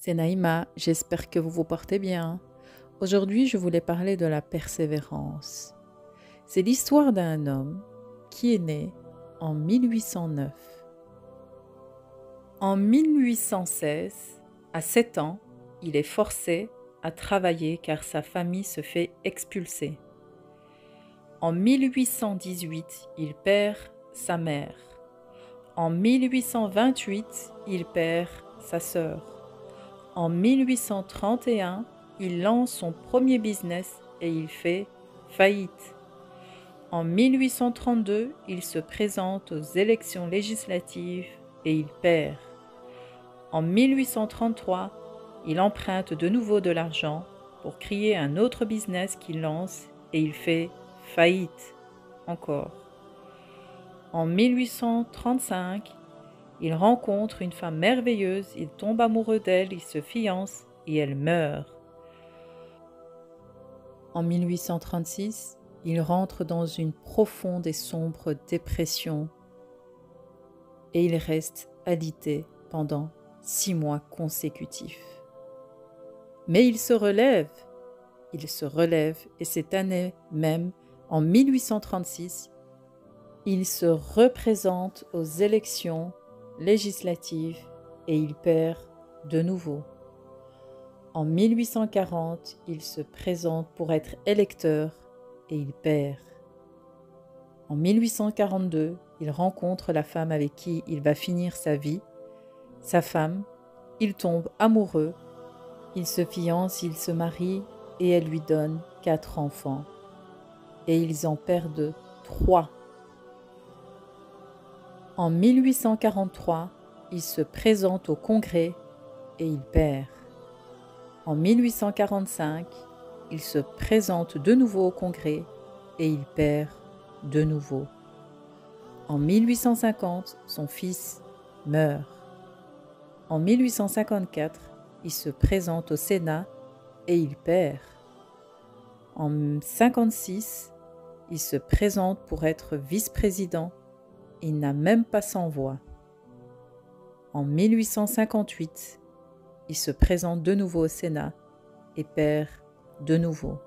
C'est Naïma, j'espère que vous vous portez bien. Aujourd'hui, je voulais parler de la persévérance. C'est l'histoire d'un homme qui est né en 1809. En 1816, à 7 ans, il est forcé à travailler car sa famille se fait expulser. En 1818, il perd sa mère. En 1828, il perd sa sœur. En 1831, il lance son premier business et il fait faillite. En 1832, il se présente aux élections législatives et il perd. En 1833, il emprunte de nouveau de l'argent pour créer un autre business qu'il lance et il fait faillite encore. En 1835, il rencontre une femme merveilleuse, il tombe amoureux d'elle, il se fiance et elle meurt. En 1836, il rentre dans une profonde et sombre dépression et il reste alité pendant 6 mois consécutifs. Mais il se relève et cette année même, en 1836, il se représente aux élections législatives et il perd de nouveau. En 1840, il se présente pour être électeur et il perd. En 1842, il rencontre la femme avec qui il va finir sa vie. Sa femme, il tombe amoureux, il se fiance, il se marie et elle lui donne 4 enfants. Et ils en perdent 3. En 1843, il se présente au Congrès et il perd. En 1845, il se présente de nouveau au Congrès et il perd de nouveau. En 1850, son fils meurt. En 1854, il se présente au Sénat et il perd. En 1956, il se présente pour être vice-président. Il n'a même pas 100 voix. En 1858, il se présente de nouveau au Sénat et perd de nouveau.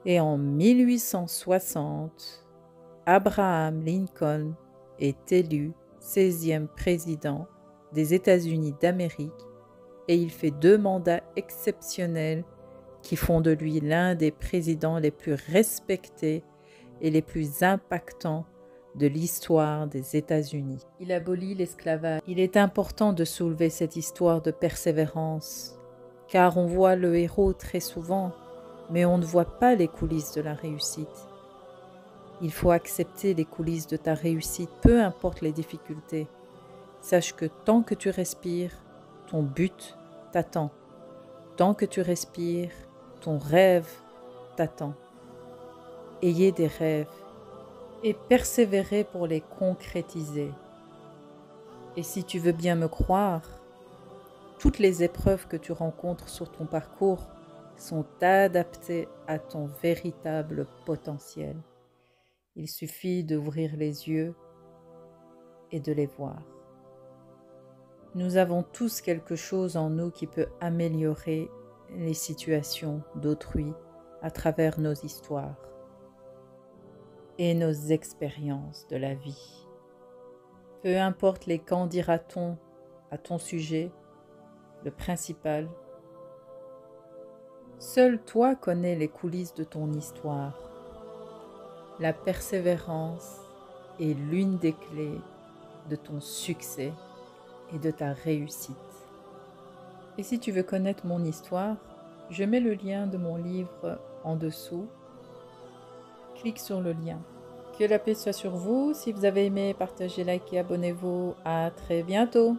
Et en 1860, Abraham Lincoln est élu 16e président des États-Unis d'Amérique et il fait 2 mandats exceptionnels qui font de lui l'un des présidents les plus respectés et les plus impactants de l'histoire des États-Unis. Il abolit l'esclavage. Il est important de soulever cette histoire de persévérance, car on voit le héros très souvent, mais on ne voit pas les coulisses de la réussite. Il faut accepter les coulisses de ta réussite, peu importe les difficultés. Sache que tant que tu respires, ton but t'attend. Tant que tu respires, ton rêve t'attend. Ayez des rêves et persévérer pour les concrétiser. Et si tu veux bien me croire, toutes les épreuves que tu rencontres sur ton parcours sont adaptées à ton véritable potentiel. Il suffit d'ouvrir les yeux et de les voir. Nous avons tous quelque chose en nous qui peut améliorer les situations d'autrui à travers nos histoires et nos expériences de la vie. Peu importe les qu'en dira-t-on à ton sujet, le principal, seul toi connais les coulisses de ton histoire. La persévérance est l'une des clés de ton succès et de ta réussite. Et si tu veux connaître mon histoire, je mets le lien de mon livre en dessous. Clique sur le lien. Que la paix soit sur vous. Si vous avez aimé, partagez, likez, abonnez-vous. À très bientôt.